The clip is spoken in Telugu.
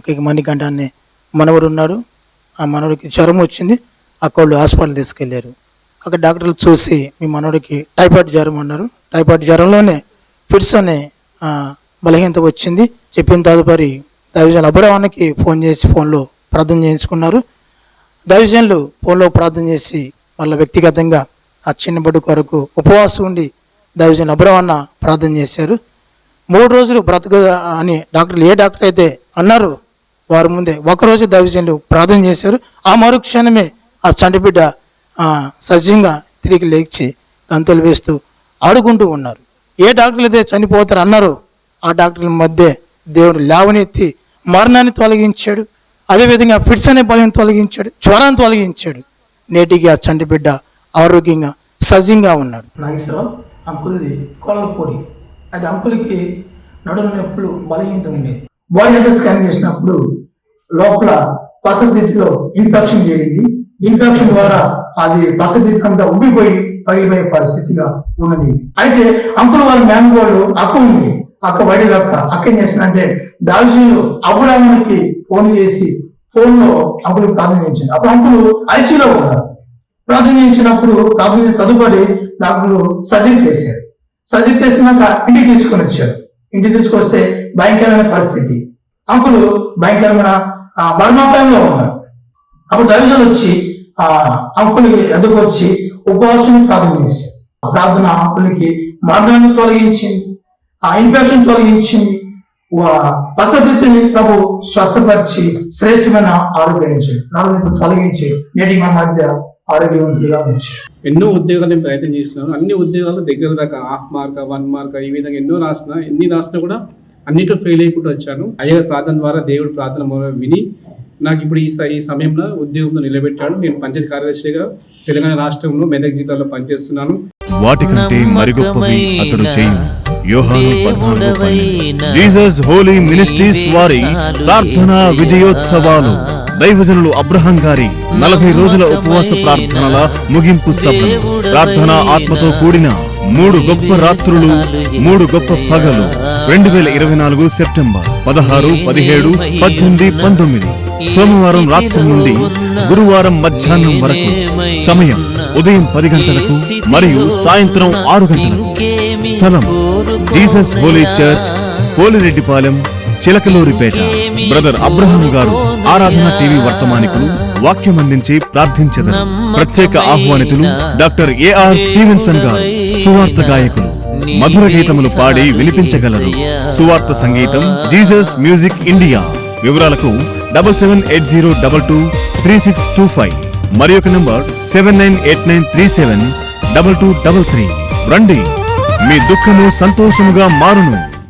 అక్కకి మణికంఠ అనే మనవడు ఉన్నాడు. ఆ మనవడికి జ్వరం వచ్చింది. అక్కడ హాస్పిటల్ తీసుకెళ్లారు. అక్కడ డాక్టర్లు చూసి మీ మనవడికి టైఫాయిడ్ జ్వరం అన్నారు. టైఫాయిడ్ జ్వరంలోనే ఫిట్స్ అనే బలహీనత వచ్చింది. చెప్పిన తదుపరి దైవజనులు అబ్రహాముకి ఫోన్ చేసి ఫోన్లో ప్రార్థన చేయించుకున్నారు. దైవజనులు ఫోన్లో ప్రార్థన చేసి వాళ్ళ వ్యక్తిగతంగా ఆ చిన్న బిడ్డ కొరకు ఉపవాసం ఉండి దైవజనులు అబ్రహాన్న ప్రార్థన చేశారు. 3 రోజులు బ్రతకదా అని డాక్టర్లు ఏ డాక్టర్ అయితే అన్నారు వారి ముందే ఒకరోజు దైవజనులు ప్రార్థన చేశారు. ఆ మరుక్షణమే ఆ చంటిబిడ్డ సజ్జంగా తిరిగి లేచి గంతులు వేస్తూ ఆడుకుంటూ ఉన్నారు. ఏ డాక్టర్లు అయితే చనిపోతారు అన్నారో ఆ డాక్టర్ల మధ్య దేవుడు లేవనెత్తి మరణాన్ని తొలగించాడు. అదేవిధంగా ఫిట్స్ అనే బలాన్ని తొలగించాడు, జ్వరాన్ని తొలగించాడు. నేటికి ఆ చంటిబిడ్డ ఆరోగ్యంగా సజ్జంగా ఉన్నాడు. నాగేశ్వరరావు అంకుల్ది కోళ్ళపొడి. అది అంకుల్కి నడుము నొప్పులు బలహీనత ఉండేది. బాడీ స్కాన్ చేసినప్పుడు లోపల పసదిలో ఇన్ఫెక్షన్ జరిగింది. ఇన్ఫెక్షన్ ద్వారా అది పసదిత్ అంతా ఉబ్బిపోయి పగిలిపోయే పరిస్థితిగా ఉన్నది. అయితే అంకుల్ వాళ్ళ మేనగోళ్ళు అక్క ఉంది. అక్క వడి అక్క ఏం చేసిందంటే దాల్జీలు అబ్రహాముకి ఫోన్ చేసి ఫోన్లో అంకుల్ ప్రార్థన చేయించింది. అప్పుడు అంకుల్ ఐసీలో ఉన్నారు. ప్రార్థన చేయించినప్పుడు ప్రార్థన తదుపరి డాక్టర్లు సర్జరీ చేశారు. సర్జరీ చేసినాక ఇంటికి తీసుకొని వచ్చారు. ఇంటికి తీసుకొస్తే భయంకరమైన పరిస్థితి. అంకులు భయంకరమైన మరణాపాయంలో ఉన్నారు. అప్పుడు దైవజనులు వచ్చి అంకులకి ఎదుకొచ్చి ఉపవాసం ప్రార్థన చేశారు. ప్రార్థన అంకులకి మరణాన్ని తొలగించింది, ఆ ఇన్ఫెక్షన్ తొలగించింది, పసదిని ప్రభు స్వస్థపరిచి శ్రేష్టమైన ఆరోగ్యాన్ని నలుగురు తొలగించి నేటి మన మధ్య ఆరోగ్యవంతులుగా ఉంచారు. ఎన్నో ఉద్యోగాలు నేను ప్రయత్నం చేస్తున్నాను. అన్ని ఉద్యోగాలు దగ్గర దాకా 1/2 మార్క్ 1 మార్క్ ఈ విధంగా ఎన్ని రాసినా కూడా అన్నిట్లో ఫెయిల్ అయిపోతూ వచ్చాను. అయ్యగారి ప్రార్థన ద్వారా దేవుడు ప్రార్థన విని నాకు ఇప్పుడు ఈ సమయంలో ఉద్యోగంలో నిలబెట్టాడు. నేను పంచాయతీ కార్యదర్శిగా తెలంగాణ రాష్ట్రంలో మెదక్ జిల్లాలో పనిచేస్తున్నాను. వాటికంటే మరిగొప్పవి అతడు చేయును. యోహాను 14:12. జీసస్ హోలీ మినిస్ట్రీస్ వారి ప్రార్థనా విజయోత్సవాలు. దైవజనులు అబ్రహాం గారి 40 రోజుల ఉపవాస ప్రార్థనల ముగింపు సభలు. ప్రార్థనా ఆత్మతో కూడిన 3 గొప్ప రాత్రులు, 3 గొప్ప పగలు. 2024 సెప్టెంబర్ 16, 17, 18, 19. సోమవారం రాత్రి నుండి గురువారం మధ్యాహ్నం వరకు. సమయం ఉదయం 10 గంటలకు మరియు సాయంత్రం 6 గంటలకు. స్థలం Jesus holy church, Polireddypalem, Chilakaluripet. Brother Abraham గారు ఆరాధన టీవీ వర్తమానికులు వాక్యం అందించి ప్రార్థించెదరు. ప్రత్యేక ఆహ్వానితులు డాక్టర్ ఏఆర్ స్టీవెన్సన్ గారు. సువార్త గాయకులు మధుర గీతములు పాడి వినిపించగలరు. సువార్త సంగీతం జీసస్ మ్యూజిక్ ఇండియా. వివరాలకు 7780223625 మరి ఒక నంబర్ 7989372233. రండి, మీ దుఃఖము సంతోషముగా మారును.